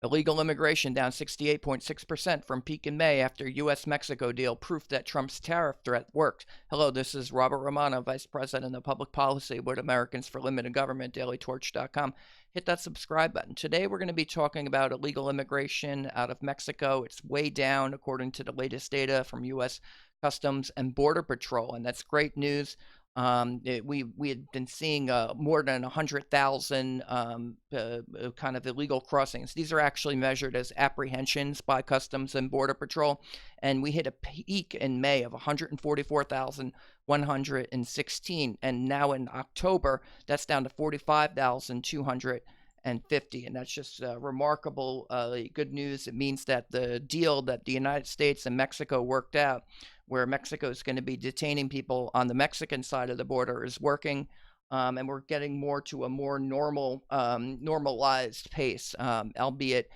Illegal immigration down 68.6% from peak in May after U.S. Mexico deal, proof that Trump's tariff threat worked. Hello, this is Robert Romano, Vice President of Public Policy with Americans for Limited Government, dailytorch.com. Hit that subscribe button. Today we're going to be talking about illegal immigration out of Mexico. It's way down according to the latest data from U.S. Customs and Border Patrol, and that's great news. We had been seeing more than 100,000 kind of illegal crossings. These are actually measured as apprehensions by Customs and Border Patrol, and we hit a peak in May of 144,116, and now in October that's down to 45,250, and that's just remarkable good news. It means that the deal that the United States and Mexico worked out, where Mexico is going to be detaining people on the Mexican side of the border, is working, and we're getting more to a more normalized pace, albeit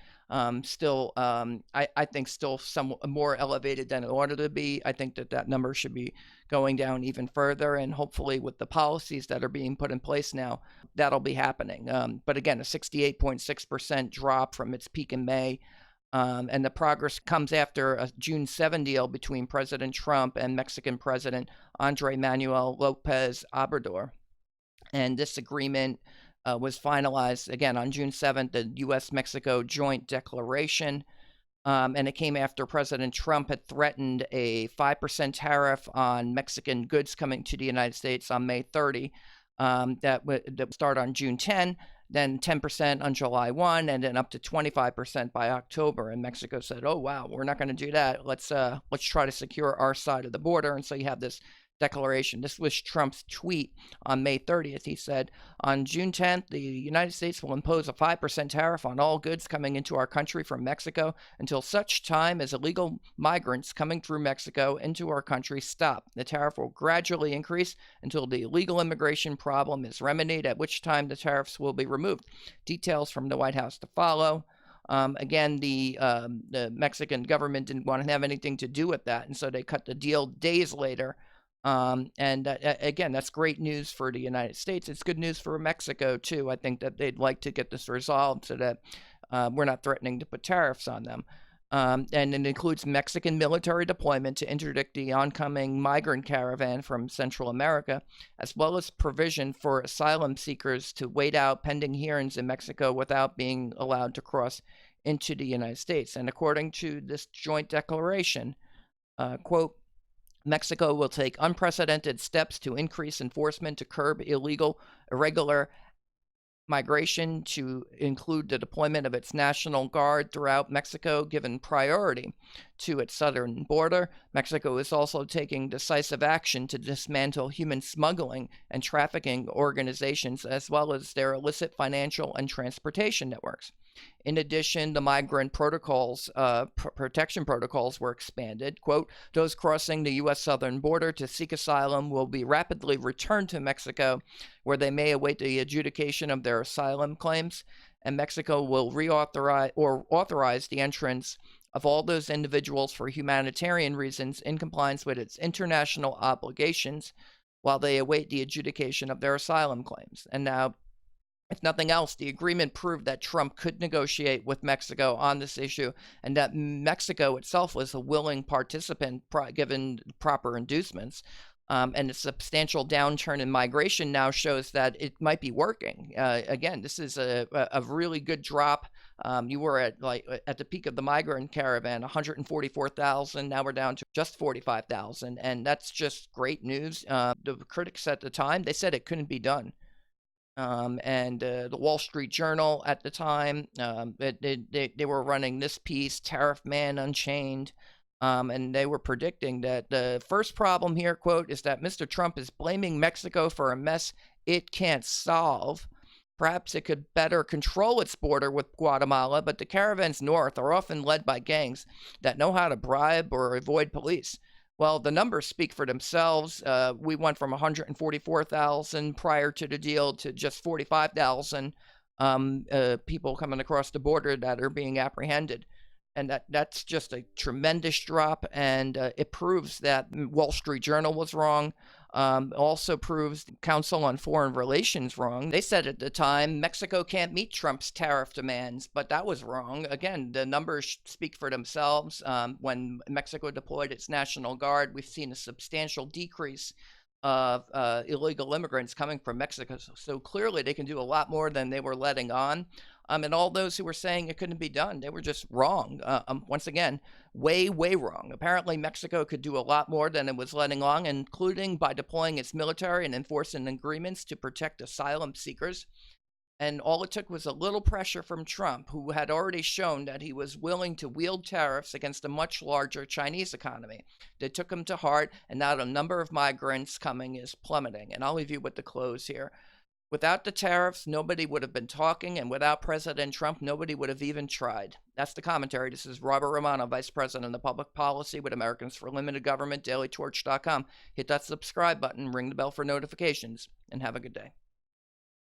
still, I think still somewhat more elevated than it ought to be. I think that number should be going down even further, and hopefully with the policies that are being put in place now, that'll be happening. But again, a 68.6% drop from its peak in May. And the progress comes after a June 7 deal between President Trump and Mexican President Manuel Lopez Obrador. And this agreement was finalized again on June 7th, the U.S. Mexico joint declaration. And it came after President Trump had threatened a 5% tariff on Mexican goods coming to the United States on May 30. That would start on June 10, then 10% on July 1, and then up to 25% by October. And Mexico said, "Oh wow, we're not going to do that. Let's try to secure our side of the border." And so you have this declaration. This was Trump's tweet on May 30th. He said, "On June 10th, the United States will impose a 5% tariff on all goods coming into our country from Mexico until such time as illegal migrants coming through Mexico into our country stop. The tariff will gradually increase until the illegal immigration problem is remedied, at which time the tariffs will be removed. Details from the White House to follow." Again, the Mexican government didn't want to have anything to do with that, and so they cut the deal days later. Again, that's great news for the United States. It's good news for Mexico, too. I think that they'd like to get this resolved so that we're not threatening to put tariffs on them. And it includes Mexican military deployment to interdict the oncoming migrant caravan from Central America, as well as provision for asylum seekers to wait out pending hearings in Mexico without being allowed to cross into the United States. And according to this joint declaration, quote, Mexico will take unprecedented steps to increase enforcement to curb irregular migration, to include the deployment of its National Guard throughout Mexico, given priority to its southern border. Mexico is also taking decisive action to dismantle human smuggling and trafficking organizations, as well as their illicit financial and transportation networks. In addition, the migrant protocols, protection protocols were expanded. Quote, those crossing the U.S. southern border to seek asylum will be rapidly returned to Mexico, where they may await the adjudication of their asylum claims, and Mexico will authorize the entrance of all those individuals for humanitarian reasons in compliance with its international obligations while they await the adjudication of their asylum claims. And now, if nothing else, the agreement proved that Trump could negotiate with Mexico on this issue, and that Mexico itself was a willing participant given proper inducements. And the substantial downturn in migration now shows that it might be working. Again, this is a really good drop. You were at the peak of the migrant caravan, 144,000. Now we're down to just 45,000, and that's just great news. The critics at the time, they said it couldn't be done. The Wall Street Journal at the time, they were running this piece, Tariff Man Unchained, and they were predicting that the first problem here, quote, is that Mr. Trump is blaming Mexico for a mess it can't solve. Perhaps it could better control its border with Guatemala, but the caravans north are often led by gangs that know how to bribe or avoid police. Well, the numbers speak for themselves. We went from 144,000 prior to the deal to just 45,000 people coming across the border that are being apprehended. And that's just a tremendous drop, and it proves that Wall Street Journal was wrong. Also proves the Council on Foreign Relations wrong. They said at the time Mexico can't meet Trump's tariff demands, but that was wrong. Again, the numbers speak for themselves. When Mexico deployed its National Guard, we've seen a substantial decrease of illegal immigrants coming from Mexico. So clearly they can do a lot more than they were letting on. And all those who were saying it couldn't be done, they were just wrong. Once again, way, way wrong. Apparently, Mexico could do a lot more than it was letting on, including by deploying its military and enforcing agreements to protect asylum seekers. And all it took was a little pressure from Trump, who had already shown that he was willing to wield tariffs against a much larger Chinese economy. They took him to heart, and now the number of migrants coming is plummeting. And I'll leave you with the close here. Without the tariffs, nobody would have been talking, and without President Trump, nobody would have even tried. That's the commentary. This is Robert Romano, Vice President of Public Policy with Americans for Limited Government, dailytorch.com. Hit that subscribe button, ring the bell for notifications, and have a good day.